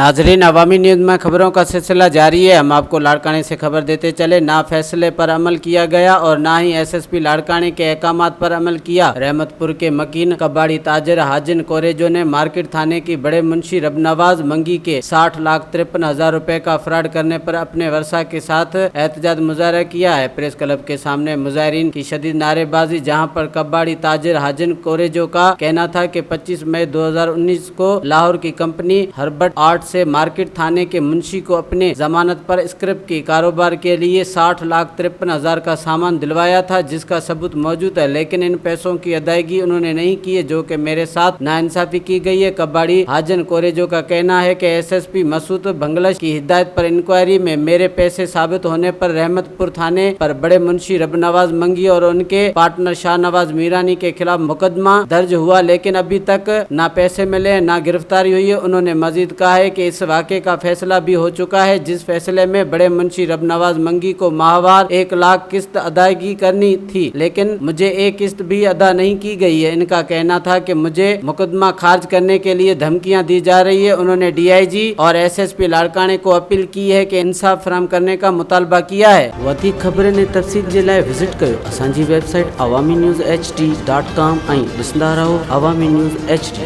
नाजरीन, अवामी न्यूज़ में खबरों का सिलसिला जारी है। हम आपको लाड़काने से खबर देते चले। ना फैसले पर अमल किया गया और ना ही एसएसपी लाड़काने के अहकामात पर अमल किया। रहमतपुर के मकीन कबाड़ी ताजर हाजिन कोरेजो ने मार्केट थाने की बड़े मुंशी रबनवाज मंगी के 60,53,000 रुपए का फ्रॉड करने पर अपने वर्षा के साथ एहतजाज मुजाहरा किया है। प्रेस क्लब के सामने मुजाहिरीन की शदीद नारेबाजी, जहां पर कबाड़ी ताजर हाजिन कोरेजो का कहना था कि 25 मई 2019 को लाहौर की कंपनी हर्बर्ट आर्ट से मार्केट थाने के मुंशी को अपने जमानत पर स्क्रैप के कारोबार के लिए 60,53,000 का सामान दिलवाया था, जिसका सबूत मौजूद है, लेकिन इन पैसों की अदायगी उन्होंने नहीं की है, जो कि मेरे साथ नाइंसाफी की गई है। कबाड़ी हाजिन कोरेजो का कहना है कि एसएसपी मसूद भंगलश की हिदायत पर इंक्वायरी में मेरे पैसे साबित होने पर रहमतपुर थाने पर बड़े मुंशी रबनवाज मंगी और उनके पार्टनर शाहनवाज मीरानी के खिलाफ मुकदमा दर्ज हुआ, लेकिन अभी तक ना पैसे मिले ना गिरफ्तारी हुई है। उन्होंने मजीद कहा है कि इस वाक़े का फैसला भी हो चुका है, जिस फैसले में बड़े मुंशी रबनवाज मंगी को माहवार 1 लाख किस्त अदायगी करनी थी, लेकिन मुझे एक किस्त भी अदा नहीं की गई है। इनका कहना था कि मुझे मुकदमा खारिज करने के लिए धमकियां दी जा रही है। उन्होंने डीआईजी और एसएसपी लाड़काने को अपील की है कि इंसाफ फराहम करने का मुतालबा किया है। वधीक खबरें ने तफ़सील जे लाइ विज़िट कयो असांजी वेबसाइट awamiNewsHD.com ऐं ॾिसंदा रहो अवामी न्यूज़ HD।